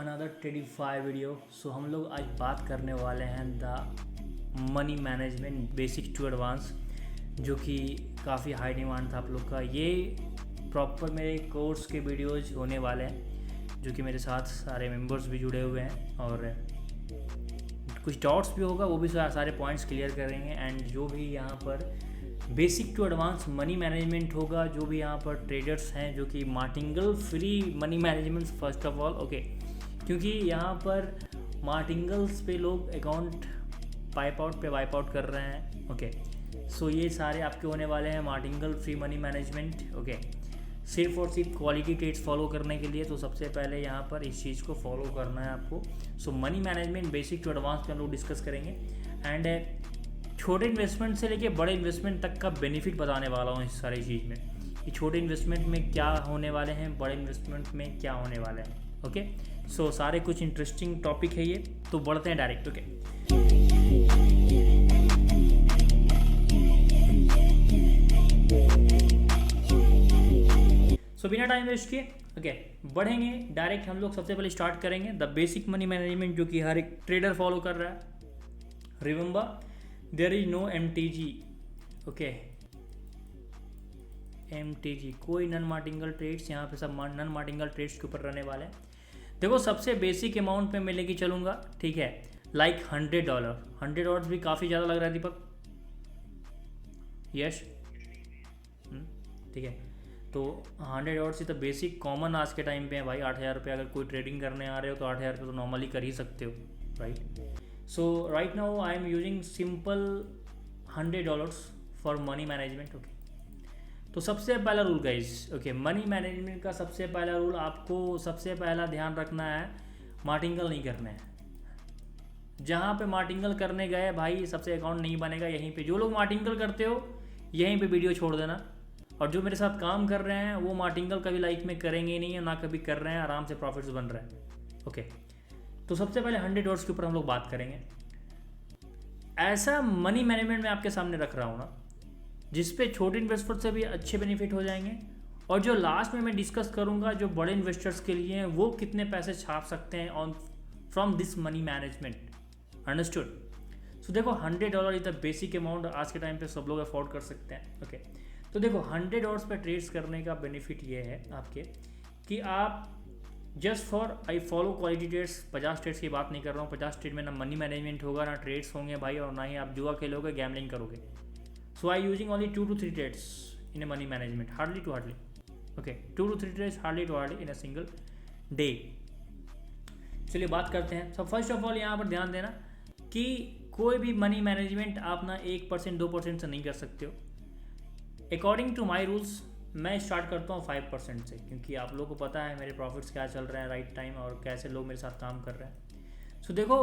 Another ट्रेडिफाई video. सो हम लोग आज बात करने वाले हैं the money management basic to advance, जो कि काफ़ी हाई डिमांड था आप लोग का। ये प्रॉपर मेरे कोर्स के वीडियोज होने वाले हैं, जो कि मेरे साथ सारे मेंबर्स भी जुड़े हुए हैं और कुछ डाउट्स भी होगा, वो भी सारे पॉइंट्स क्लियर करेंगे। एंड जो भी यहाँ पर basic to advance money management होगा, जो भी यहाँ पर ट्रेडर्स हैं जो कि martingale free money management first of all, okay, क्योंकि यहाँ पर मार्टिंगल्स पे लोग अकाउंट पाइप आउट पे वाइप आउट कर रहे हैं, ओके। सो ये सारे आपके होने वाले हैं martingale free money management, okay, सिर्फ और सिर्फ क्वालिटी ट्रेड्स फॉलो करने के लिए। तो सबसे पहले यहाँ पर इस चीज़ को फॉलो करना है आपको। So money management basic to advance पे हम लोग डिस्कस करेंगे एंड छोटे इन्वेस्टमेंट से लेके बड़े इन्वेस्टमेंट तक का बेनिफिट बताने वाला हूँ इस सारी चीज़ में, कि छोटे इन्वेस्टमेंट में क्या होने वाले हैं, बड़े इन्वेस्टमेंट में क्या होने वाले हैं, ओके। सो सारे कुछ इंटरेस्टिंग टॉपिक है ये, तो बढ़ते हैं डायरेक्ट, ओके। सो बिना टाइम वेस्ट किए, ओके, बढ़ेंगे डायरेक्ट। हम लोग सबसे पहले स्टार्ट करेंगे द बेसिक मनी मैनेजमेंट, जो कि हर एक ट्रेडर फॉलो कर रहा है। Remember, there is no MTG, okay, MTG कोई नॉन मार्टिंगल ट्रेड्स, यहाँ पे सब नॉन मार्टिंगल ट्रेड्स के ऊपर रहने वाले हैं। देखो सबसे बेसिक अमाउंट पे मैं लेके चलूँगा, ठीक है, लाइक $100। $100 भी काफ़ी ज़्यादा लग रहा है दीपक? यस, ठीक है। तो $100 से तो बेसिक कॉमन आज के टाइम पे है भाई। 8,000 रुपये अगर कोई ट्रेडिंग करने आ रहे हो तो 8,000 रुपये तो नॉर्मली कर ही सकते हो, right. So right now I am using simple $100 for money management, okay. तो सबसे पहला rule guys, okay, money management का सबसे पहला रूल, आपको सबसे पहला ध्यान रखना है, मार्टिंगल नहीं करना है। जहाँ पे मार्टिंगल करने गए भाई, सबसे अकाउंट नहीं बनेगा। यहीं पे जो लोग मार्टिंगल करते हो यहीं पे वीडियो छोड़ देना, और जो मेरे साथ काम कर रहे हैं वो मार्टिंगल कभी लाइफ में करेंगे नहीं, है ना कभी कर रहे हैं, आराम से प्रॉफिट्स बन रहे हैं, ओके। तो सबसे पहले $100 के ऊपर हम लोग बात करेंगे। ऐसा मनी मैनेजमेंट मैं आपके सामने रख रहा हूँ ना, जिसपे छोटे इन्वेस्टर से भी अच्छे बेनिफिट हो जाएंगे, और जो लास्ट में मैं डिस्कस करूँगा जो बड़े इन्वेस्टर्स के लिए हैं, वो कितने पैसे छाप सकते हैं on from this money management, understood. So देखो $100 इज द बेसिक अमाउंट, आज के टाइम पे सब लोग अफोर्ड कर सकते हैं, ओके। तो देखो $100 पे ट्रेड्स करने का बेनिफिट ये है आपके, कि आप just for I follow quality trades, 50 trades की बात नहीं कर रहा हूँ। 50 ट्रेड में ना मनी मैनेजमेंट होगा, ना ट्रेड्स होंगे भाई, और ना ही आप जुआ खेलोगे, गैमलिंग करोगे। So I using only 2 to 3 trades in a money management, hardly to hardly, okay, 2 to 3 trades hardly to hardly in a single day. चलिए बात करते हैं। सब फर्स्ट ऑफ ऑल यहाँ पर ध्यान देना कि कोई भी मनी मैनेजमेंट आप ना 1% 2% से नहीं कर सकते हो। अकॉर्डिंग टू माई रूल्स मैं स्टार्ट करता हूँ 5% से, क्योंकि आप लोगों को पता है मेरे प्रॉफिट्स क्या चल रहे हैं राइट टाइम, और कैसे लोग मेरे साथ काम कर रहे हैं। सो देखो,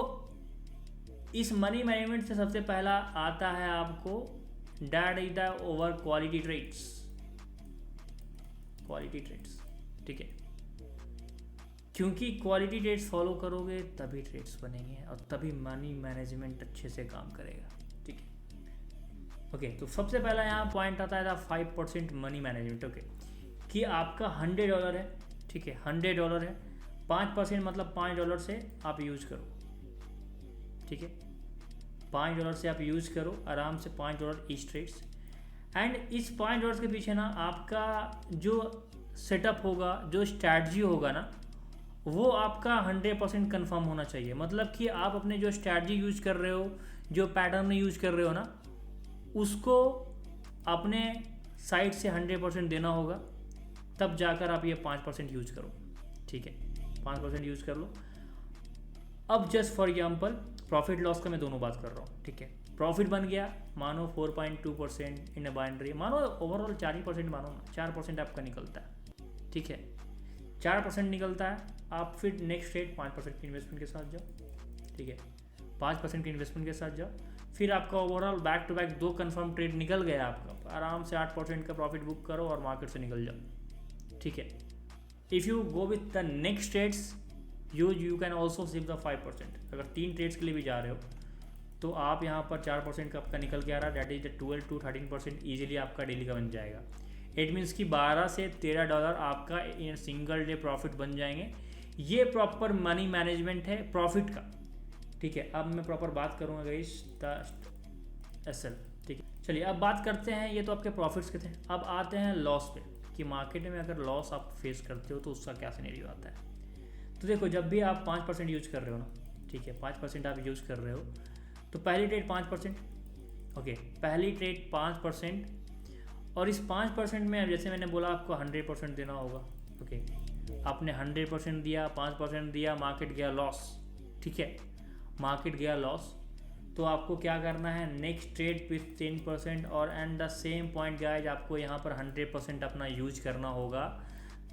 इस मनी मैनेजमेंट से सबसे पहला आता है आपको that is the over quality trades, quality trades, ठीक है, क्योंकि क्वालिटी ट्रेड्स फॉलो करोगे तभी ट्रेड्स बनेंगे और तभी मनी मैनेजमेंट अच्छे से काम करेगा, ठीक है, ओके। तो सबसे पहला यहाँ पॉइंट आता है 5% मनी मैनेजमेंट, ओके, कि आपका $100 है, ठीक है, $100 है, 5% मतलब $5 से आप यूज करो, ठीक है, $5 से आप यूज करो आराम से, $5 ईच ट्रेड्स। एंड इस $5 के पीछे ना आपका जो सेटअप होगा, जो स्ट्रैटजी होगा ना, वो आपका 100% कन्फर्म होना चाहिए। मतलब कि आप अपने जो स्ट्रैटजी यूज कर रहे हो, जो पैटर्न यूज कर रहे हो ना, उसको अपने साइड से 100% देना होगा, तब जाकर आप ये 5% यूज करो, ठीक है, 5% यूज कर लो। अब just for example profit loss का मैं दोनों बात कर रहा हूँ, ठीक है। प्रॉफिट बन गया मानो 4.2% इन अ बाइनरी, मानो ओवरऑल 4% मानो ना, 4% आपका निकलता है, ठीक है, 4% निकलता है। आप फिर नेक्स्ट ट्रेड 5% की इन्वेस्टमेंट के साथ जाओ, ठीक है, 5% की इन्वेस्टमेंट के साथ जाओ, फिर आपका overall back to back 2 confirm trade निकल गया आपका, आराम से 8% का प्रॉफिट बुक करो और मार्केट से निकल जाओ, ठीक है। If you go with the next trades you can also save the 5%। अगर 3 ट्रेड्स के लिए भी जा रहे हो तो आप यहाँ पर 4% का आपका निकल के आ रहा है, that is the 12 to 13% easily आपका डेली का बन जाएगा। इट मीन्स कि $12 से $13 आपका इन सिंगल डे प्रॉफिट बन जाएंगे। ये प्रॉपर मनी मैनेजमेंट है प्रॉफिट का, ठीक है। अब मैं प्रॉपर बात करूँगा गाइस SL, ठीक है। चलिए अब बात करते हैं, ये तो आपके प्रॉफिट्स के थे। अब आते हैं लॉस पे, कि मार्केट में अगर लॉस आप फेस करते हो तो उसका क्या सिनेरियो आता है। तो देखो, जब भी आप 5% यूज कर रहे हो ना, ठीक है, 5% आप यूज कर रहे हो, तो पहली ट्रेड 5%, ओके, पहली ट्रेड 5%, और इस 5% में जैसे मैंने बोला आपको 100% देना होगा, ओके। आपने 100% दिया, 5% दिया, मार्केट गया लॉस, ठीक है, मार्केट गया लॉस, तो आपको क्या करना है, नेक्स्ट ट्रेड विथ 10% और and the same point guys, आपको यहाँ पर 100% अपना यूज करना होगा,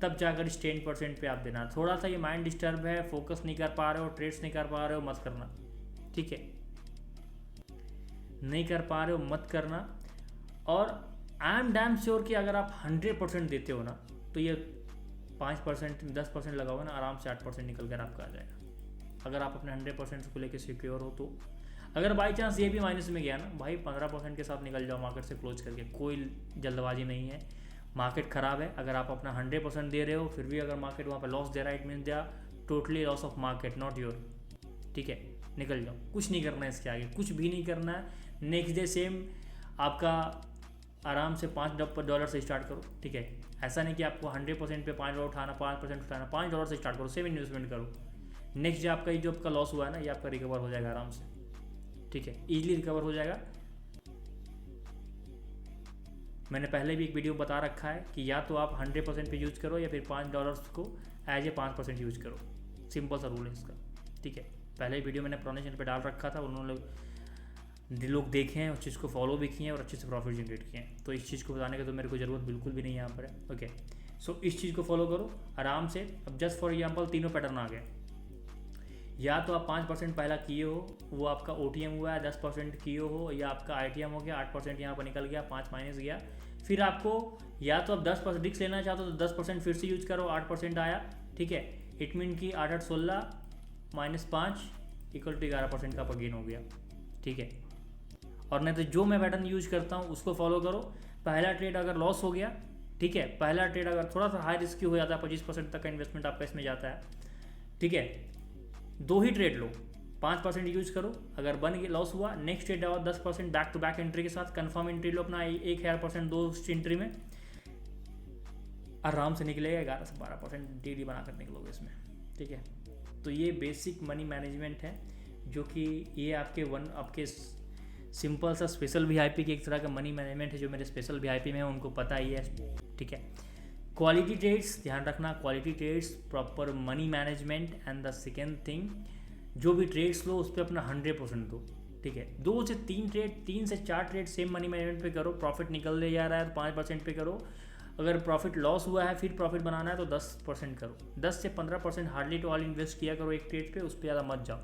तब जाकर इस 10% पे आप देना। थोड़ा सा ये माइंड डिस्टर्ब है, फोकस नहीं कर पा रहे हो, ट्रेड्स नहीं कर पा रहे हो, मत करना, ठीक है, नहीं कर पा रहे हो मत करना। और आई एम डैम श्योर कि अगर आप 100% देते हो ना, तो ये 5% 10% लगाओगे ना, आराम से 8% निकल कर आपका आ जाएगा, अगर आप अपने 100% को लेकर सिक्योर हो तो। अगर बाई चांस ये भी माइनस में गया ना भाई, 15% के साथ निकल जाओ मार्केट से क्लोज करके, कोई जल्दबाजी नहीं है। मार्केट ख़राब है, अगर आप अपना 100% दे रहे हो, फिर भी अगर मार्केट वहाँ पर लॉस दे रहा है, it mean they are totally loss of market, not your, ठीक है, निकल जाओ, कुछ नहीं करना है इसके आगे, कुछ भी नहीं करना है। नेक्स्ट डे सेम आपका आराम से $5 से स्टार्ट करो, ठीक है। ऐसा नहीं कि आपको 100% पे $5 उठाना, 5% उठाना, $5 से स्टार्ट करो, सेम इन्वेस्टमेंट करो। नेक्स्ट डे आपका जो आपका लॉस हुआ है ना, ये आपका रिकवर हो जाएगा आराम से, ठीक है, इजीली रिकवर हो जाएगा। मैंने पहले भी एक वीडियो बता रखा है कि या तो आप 100% पे यूज करो, या फिर $5 को एज ए 5% यूज करो, सिंपल सा रूल है इसका, ठीक है। पहले वीडियो मैंने पुराने चैनल पे डाल रखा था, उन्होंने लोग देखे हैं, उस चीज़ को फॉलो भी किए हैं और अच्छे से प्रॉफिट जनरेट किए हैं, तो इस चीज़ को बताने की तो मेरे को ज़रूरत बिल्कुल भी नहीं यहाँ पर है, ओके। सो इस चीज़ को फॉलो करो आराम से। अब जस्ट फॉर एग्जांपल तीनों पैटर्न आ गए, या तो आप 5% पहला किए हो, वो आपका OTM हुआ है, 10% किए हो, या आपका ITM हो गया, 8% यहाँ पर निकल गया, 5 माइनस गया। फिर आपको या तो आप 10% रिस्क लेना चाहते हो तो 10% फिर से यूज करो, 8% आया, ठीक है, इट मीन की 8 8 16 -5 इक्वल टू 11% का आपका गेन हो गया, ठीक है। और नहीं तो जो मैं पैटर्न यूज करता हूँ उसको फॉलो करो। पहला ट्रेड अगर लॉस हो गया, ठीक है, पहला ट्रेड अगर थोड़ा सा हाई रिस्क हो जाता है, 25% तक का इन्वेस्टमेंट आपका इसमें जाता है, ठीक है, 2 ही ट्रेड लो, 5% यूज करो, अगर बन गया लॉस हुआ, नेक्स्ट ट्रेड आओ 10% बैक टू बैक एंट्री के साथ, कंफर्म एंट्री लो अपना 1000% 2 एंट्री में, आराम से निकलेगा 11 से 12% डेली बनाकर निकलोगे इसमें, ठीक है। तो ये बेसिक मनी मैनेजमेंट है, जो कि ये आपके सिंपल सा स्पेशल VIP की एक तरह का मनी मैनेजमेंट है, जो मेरे स्पेशल VIP में है उनको पता ही है, ठीक है। क्वालिटी ट्रेड्स ध्यान रखना, quality trades, proper money management, and the second thing, जो भी ट्रेड्स लो उस पर अपना 100% दो, ठीक है। 2 से 3 ट्रेड, 3 से 4 ट्रेड सेम मनी मैनेजमेंट पे करो, प्रॉफिट निकल ले जा रहा है तो 5% पे करो, अगर प्रॉफिट लॉस हुआ है फिर प्रॉफिट बनाना है तो 10% करो, 10 से 15% हार्डली टू ऑल इन्वेस्ट किया करो एक ट्रेड पे, उस पर ज़्यादा मत जाओ।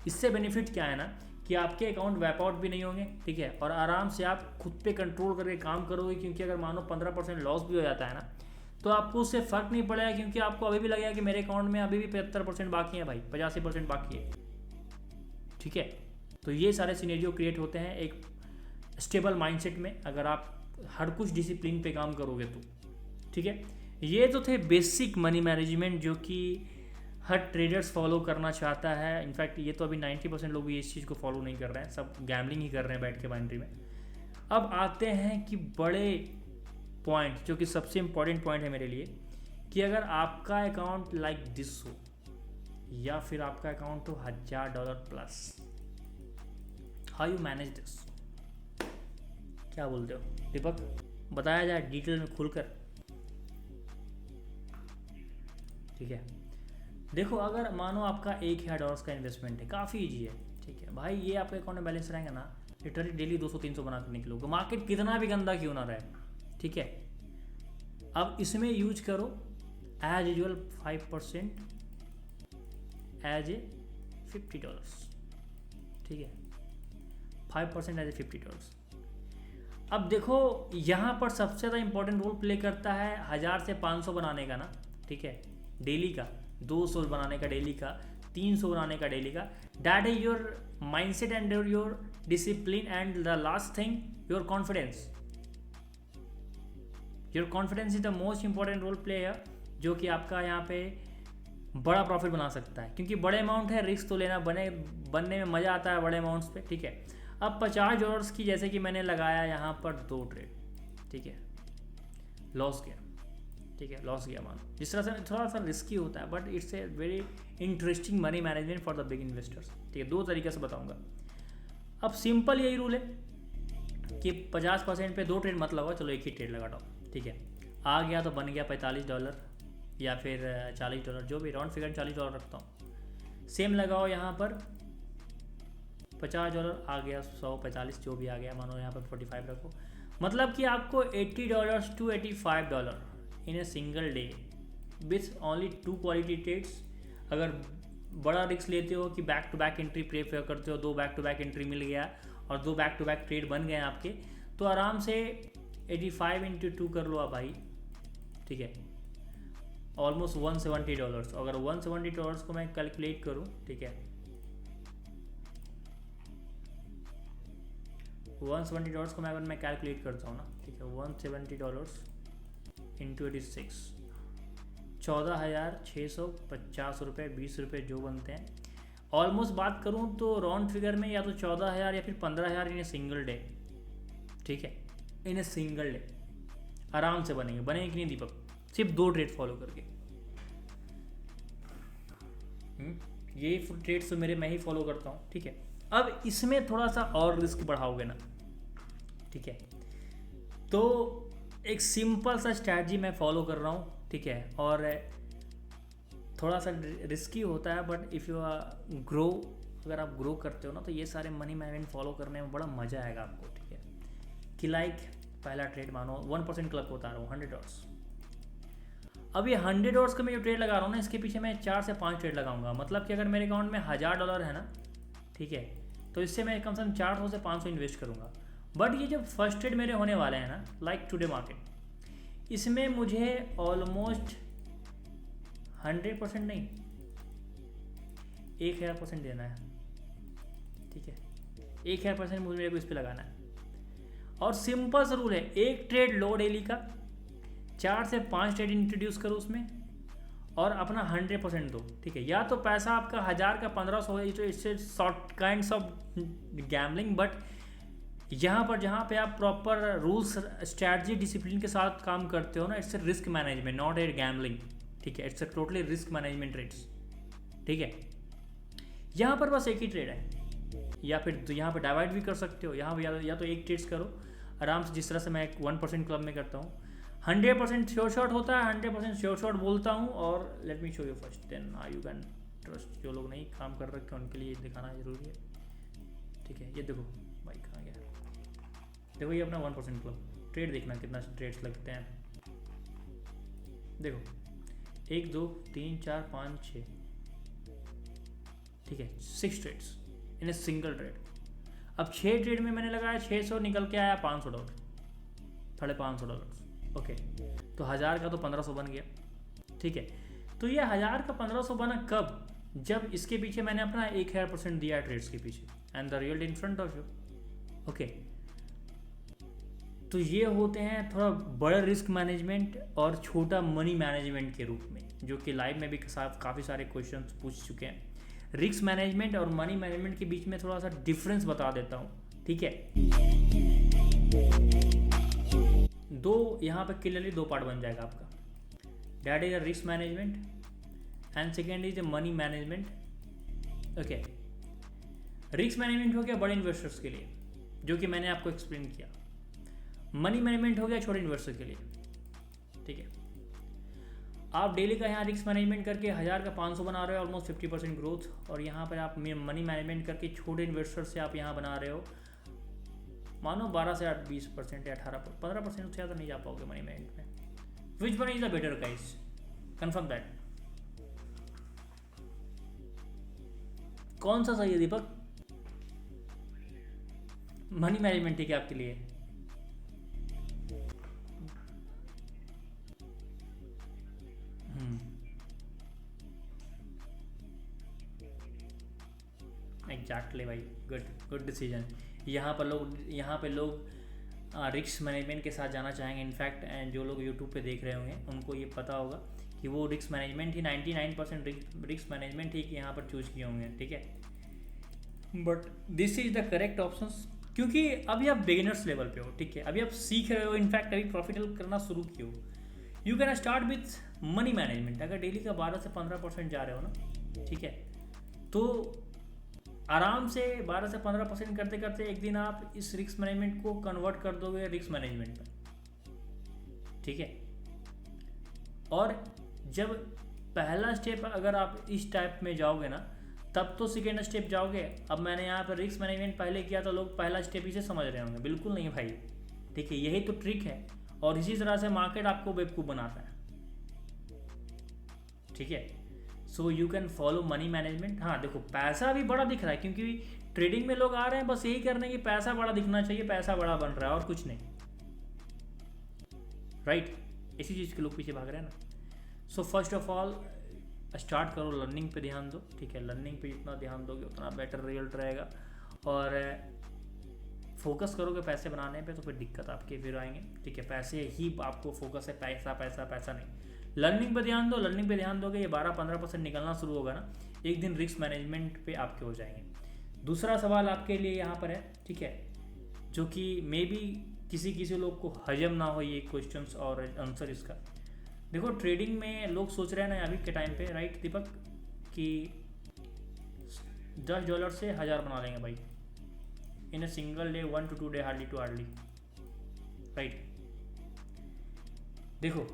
इससे बेनिफिट क्या है ना, कि आपके अकाउंट वैप आउट भी नहीं होंगे, ठीक है, और आराम से आप खुद पे कंट्रोल करके काम करोगे, क्योंकि अगर मानो 15% लॉस भी हो जाता है ना, तो आपको उससे फ़र्क नहीं पड़ेगा, क्योंकि आपको अभी भी लगेगा कि मेरे अकाउंट में अभी भी 75% बाकी है भाई, 85% बाकी है, ठीक है। तो ये सारे सिनेरियो क्रिएट होते हैं एक स्टेबल माइंडसेट में, अगर आप हर कुछ डिसिप्लिन पे काम करोगे तो, ठीक है। ये तो थे बेसिक मनी मैनेजमेंट जो कि हर ट्रेडर्स फॉलो करना चाहता है। इनफैक्ट ये तो अभी 90% लोग भी इस चीज़ को फॉलो नहीं कर रहे हैं, सब गैम्बलिंग ही कर रहे हैं बैठ के बाइनरी में। अब आते हैं कि बड़े पॉइंट, जो कि सबसे इम्पॉर्टेंट पॉइंट है मेरे लिए, कि अगर आपका अकाउंट लाइक दिस हो, या फिर आपका अकाउंट हो $1000 plus, how you manage this, क्या बोलते हो दीपक, बताया जाए डिटेल में खुलकर, ठीक है। देखो, अगर मानो आपका $1000 का इन्वेस्टमेंट है, काफ़ी ईजी है, ठीक है भाई, ये आपके अकाउंट में बैलेंस रहेगा ना, लिटरली डेली 200-300 बना कर निकलोगे, मार्केट कितना भी गंदा क्यों ना रहे, ठीक है। अब इसमें यूज करो एज यूजुअल 5% एज ए $50, ठीक है, 5% एज ए $50। अब देखो, यहाँ पर सबसे ज़्यादा इंपॉर्टेंट रोल प्ले करता है 1000 से 500 बनाने का ना, ठीक है, डेली का, 200 बनाने का डेली का, 300 बनाने का डेली का। That is your mindset and your discipline, and the last thing your confidence. Your confidence is the most important role player, जो कि आपका यहाँ पे बड़ा प्रॉफिट बना सकता है, क्योंकि बड़े अमाउंट है, रिस्क तो लेना बनने में मज़ा आता है बड़े अमाउंट्स पे, ठीक है। अब $50 की जैसे कि मैंने लगाया यहाँ पर 2 ट्रेड, ठीक है, लॉस गया, ठीक है, लॉस गया मानो। जिस तरह से थोड़ा सा रिस्की होता है, but it's a very interesting money management for the big investors, ठीक है। 2 तरीके से बताऊँगा। अब सिंपल यही रूल है कि 50% पे 2 ट्रेड मत लगाओ, चलो एक ही ट्रेड लगाता हूँ, ठीक है। आ गया तो बन गया $45 या फिर $40, जो भी राउंड फिगर $40 रखता हूँ। सेम लगाओ यहाँ पर $50 आ गया, 145 जो भी आ गया, मानो यहाँ पर 45 रखो। मतलब कि आपको $80 to $85 in a single day with only 2 quality trades. अगर बड़ा रिस्क लेते हो कि back to back entry prefer करते हो, 2 बैक टू बैक एंट्री मिल गया और 2 बैक टू बैक ट्रेड बन गए आपके, तो आराम से 85 into 2 कर लो आप भाई, ठीक है, ऑलमोस्ट $170। अगर $170 को मैं कैलकुलेट करूँ, ठीक है, $170 को मैं अगर मैं कैलकुलेट करता हूँ ना, ठीक है, $170 इंटू 86, 14,650 रुपये, 20 रुपये जो बनते हैं। ऑलमोस्ट बात करूँ तो राउंड फिगर में या तो 14,000 या फिर 15,000 इन ए सिंगल डे, ठीक है, इन ए सिंगल डे आराम से बनेंगे कि नहीं दीपक? सिर्फ 2 ट्रेड फॉलो करके। ये ट्रेड्स तो मैं ही फॉलो करता हूँ, ठीक है। अब इसमें थोड़ा सा और रिस्क बढ़ाओगे ना, ठीक है, तो एक सिंपल सा स्ट्रैटेजी मैं फॉलो कर रहा हूँ, ठीक है, और थोड़ा सा रिस्की होता है, बट इफ़ यू ग्रो, अगर आप ग्रो करते हो ना, तो ये सारे मनी मैनेजमेंट फॉलो करने में बड़ा मज़ा आएगा आपको, ठीक है। कि लाइक पहला ट्रेड मानो 1% क्लब को बता रहा हूँ, $100। अब ये $100 का मैं जो ट्रेड लगा रहा हूँ ना, इसके पीछे मैं 4 से 5 ट्रेड लगाऊंगा। मतलब कि अगर मेरे अकाउंट में $1,000 है ना, ठीक है, तो इससे मैं कम से कम 400 से 500 इन्वेस्ट करूँगा। बट ये जो फर्स्ट ट्रेड मेरे होने वाले हैं ना, लाइक टुडे मार्केट, इसमें मुझे ऑलमोस्ट 100% नहीं, 1000% देना है, ठीक है, 1000% मुझे मेरे को इस पर लगाना है। और सिंपल सा रूल है, एक ट्रेड लो डेली का, 4 से 5 ट्रेड इंट्रोड्यूस करो उसमें, और अपना 100% दो, ठीक है। या तो पैसा आपका 1000 का 1500 है, तो इससे short kinds of gambling, but यहाँ पर जहाँ पे आप प्रॉपर रूल्स, स्ट्रैटेजी, डिसिप्लिन के साथ काम करते हो ना, it's risk management, not a gambling, ठीक है, it's totally risk management trades, ठीक है। यहाँ पर बस एक ही ट्रेड है, या फिर तो यहाँ पर डाइवाइड भी कर सकते हो, यहाँ या तो एक ट्रेड्स करो आराम से, जिस तरह से मैं 1% क्लब में करता हूँ। 100% श्योर शॉट होता है, 100% श्योर शॉट बोलता हूँ। और let me show you first, then you can trust. जो लोग नहीं काम कर रखे उनके लिए दिखाना जरूरी है, ठीक है। ये देखो भाई कहाँ गया, देखो ये अपना 1% क्लब ट्रेड, देखना कितना ट्रेड्स लगते हैं। देखो 1 2 3 4 5 6, ठीक है, 6 trades in a single trade. अब 6 ट्रेड में मैंने लगाया 600, निकल के आया $500, $550। ओके, तो 1000 का तो 1500 बन गया, ठीक है। तो ये 1000 का 1500 बना कब? जब इसके पीछे मैंने अपना 1000% दिया ट्रेड्स के पीछे, and the real in front of you, okay. तो ये होते हैं थोड़ा बड़ा रिस्क मैनेजमेंट और छोटा मनी मैनेजमेंट के रूप में, जो कि लाइव में भी काफ़ी सारे क्वेश्चंस पूछ चुके हैं। रिस्क मैनेजमेंट और मनी मैनेजमेंट के बीच में थोड़ा सा डिफरेंस बता देता हूँ, ठीक है। यहाँ पर क्लियरली 2 पार्ट बन जाएगा आपका, that is a risk management and second is a money management, okay. Risk management हो गया बड़े इन्वेस्टर्स के लिए, जो कि मैंने आपको एक्सप्लेन किया। मनी मैनेजमेंट हो गया छोटे इन्वेस्टर के लिए, ठीक है। आप डेली का यहाँ रिस्क मैनेजमेंट करके 1000 का 500 बना रहे हो, ऑलमोस्ट 50% ग्रोथ। और यहाँ पर आप मनी मैनेजमेंट करके छोटे इन्वेस्टर से आप यहाँ बना रहे हो, मानो 12 से 20% या 15% से ज़्यादा नहीं जा पाओगे मनी मैनेजमेंट में। Which one is the better guys? Confirm that. कौन सा सही है दीपक? मनी मैनेजमेंट ठीक है आपके लिए। एग्जैक्टली भाई, गुड डिसीजन। यहाँ पे लोग रिस्क मैनेजमेंट के साथ जाना चाहेंगे। इनफैक्ट जो लोग यूट्यूब पे देख रहे होंगे उनको ये पता होगा कि वो रिस्क मैनेजमेंट ही 99% रिस्क मैनेजमेंट ही यहाँ पर चूज किए होंगे, ठीक है। But this is the correct option, क्योंकि अभी आप बिगिनर्स लेवल पे हो, ठीक है, अभी आप सीख रहे हो, इनफैक्ट अभी प्रॉफिट करना शुरू किए हो। You can start with money management. अगर डेली का 12 से 15% जा रहे हो ना, ठीक है, तो आराम से 12 से 15% करते करते एक दिन आप इस रिस्क मैनेजमेंट को कन्वर्ट कर दोगे रिस्क मैनेजमेंट में, ठीक है। और जब पहला स्टेप अगर आप इस टाइप में जाओगे ना, तब तो सेकेंड स्टेप जाओगे। अब मैंने यहाँ पर रिस्क मैनेजमेंट पहले किया तो लोग पहला स्टेप इसे समझ रहे होंगे, बिल्कुल नहीं भाई, ठीक है, यही तो ट्रिक है। और इसी तरह से मार्केट आपको बेवकूफ़ बनाता है, ठीक है। So you can follow money management. हाँ देखो, पैसा भी बड़ा दिख रहा है, क्योंकि ट्रेडिंग में लोग आ रहे हैं बस यही करने की पैसा बड़ा दिखना चाहिए, पैसा बड़ा बन रहा है और कुछ नहीं, राइट, इसी चीज़ के लोग पीछे भाग रहे हैं ना। So first of all start करो, लर्निंग पे ध्यान दो, ठीक है, लर्निंग पे जितना ध्यान दोगे उतना बेटर रिजल्ट रहेगा। और फोकस करोगे पैसे बनाने पे तो फिर दिक्कत आपके फिर आएंगे, ठीक है। पैसे ही आपको फोकस है, पैसा पैसा पैसा नहीं। लर्निंग पे ध्यान दो, लर्निंग पे ध्यान दोगे, ये 12-15% निकलना शुरू होगा ना, एक दिन रिस्क मैनेजमेंट पे आपके हो जाएंगे। दूसरा सवाल आपके लिए यहाँ पर है, ठीक है, जो कि मे बी किसी लोग को हजम ना हो ये क्वेश्चंस और आंसर इसका। देखो ट्रेडिंग में लोग सोच रहे हैं ना अभी के टाइम पे, राइट दीपक, कि $10 से 1000 बना लेंगे भाई in a single day, 1 to 2 day, hardly to hardly, right. देखो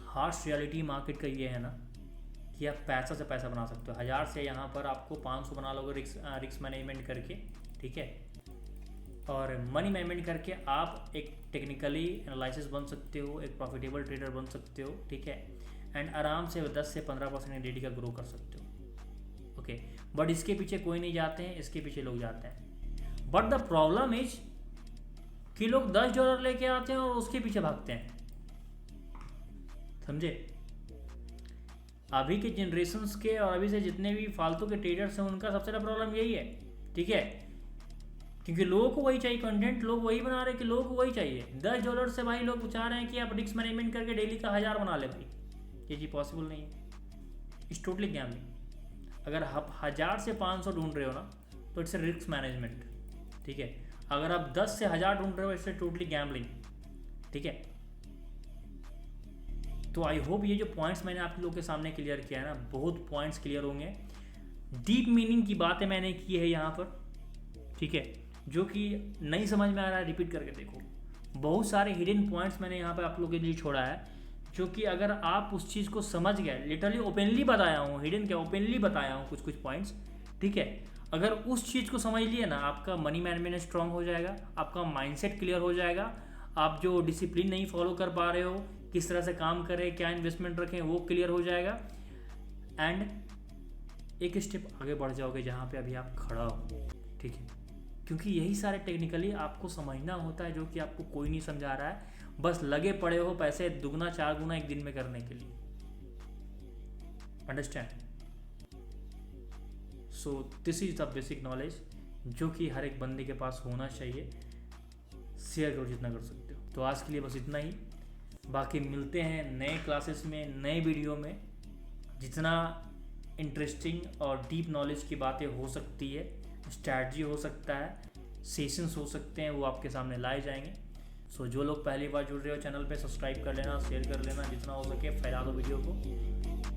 हार्श रियलिटी मार्केट का ये है ना कि आप पैसा से पैसा बना सकते हो। 1000 से यहाँ पर आपको 500 बना लोगे रिस्क मैनेजमेंट करके, ठीक है। और मनी मैनेजमेंट करके आप एक टेक्निकली एनालिसिस बन सकते हो, एक प्रॉफिटेबल ट्रेडर बन सकते हो, ठीक है। एंड आराम से 10 से 15% डेली का ग्रो कर सकते हो, ओके। बट इसके पीछे कोई नहीं जाते हैं, इसके पीछे लोग जाते हैं। बट द प्रॉब्लम इज कि लोग $10 लेके आते हैं और उसके पीछे भागते हैं, समझे। अभी के जनरेशन्स के और अभी से जितने भी फालतू के ट्रेडर्स हैं उनका सबसे बड़ा प्रॉब्लम यही है, ठीक है, क्योंकि लोगों को वही चाहिए, कंटेंट लोग वही बना रहे हैं कि लोगों को वही चाहिए। $10 से भाई लोग चाह रहे हैं कि आप रिस्क मैनेजमेंट करके डेली का 1000 बना ले भाई, ये चीज़ पॉसिबल नहीं है, इट्स टोटली गैम्बलिंग। अगर आप 1000 से 500 ढूंढ रहे हो ना तो इट्स ए रिस्क मैनेजमेंट, ठीक है। अगर आप 10 से 1000 ढूंढ रहे हो इट्स ए टोटली गैम्बलिंग, ठीक है। तो आई होप ये जो पॉइंट्स मैंने आप लोगों के सामने क्लियर किया है ना, बहुत पॉइंट्स क्लियर होंगे। डीप मीनिंग की बातें मैंने की है यहाँ पर, ठीक है, जो कि नहीं समझ में आ रहा है रिपीट करके देखो। बहुत सारे हिडन पॉइंट्स मैंने यहाँ पर आप लोगों के लिए छोड़ा है, जो कि अगर आप उस चीज़ को समझ गए, लिटरली ओपनली बताया हूँ, हिडन क्या ओपनली बताया हूँ कुछ पॉइंट्स, ठीक है। अगर उस चीज़ को समझ लिए ना, आपका मनी मैनेजमेंट स्ट्रांग हो जाएगा, आपका माइंडसेट क्लियर हो जाएगा, आप जो डिसिप्लिन नहीं फॉलो कर पा रहे हो, किस तरह से काम करें, क्या इन्वेस्टमेंट रखें, वो क्लियर हो जाएगा। एंड एक स्टेप आगे बढ़ जाओगे जहाँ पे अभी आप खड़ा हो, ठीक है, क्योंकि यही सारे टेक्निकली आपको समझना होता है जो कि आपको कोई नहीं समझा रहा है, बस लगे पड़े हो पैसे दुगना 4 गुना एक दिन में करने के लिए, understand. So this is the basic knowledge जो कि हर एक बंदे के पास होना चाहिए। शेयर करो जितना कर सकते हो। तो आज के लिए बस इतना ही, बाकी मिलते हैं नए क्लासेस में, नए वीडियो में। जितना इंटरेस्टिंग और डीप नॉलेज की बातें हो सकती है, स्ट्रैटेजी हो सकता है, सेशंस हो सकते हैं, वो आपके सामने लाए जाएंगे। सो जो लोग पहली बार जुड़ रहे हो चैनल पे सब्सक्राइब कर लेना, शेयर कर लेना, जितना हो सके फैला दो वीडियो को।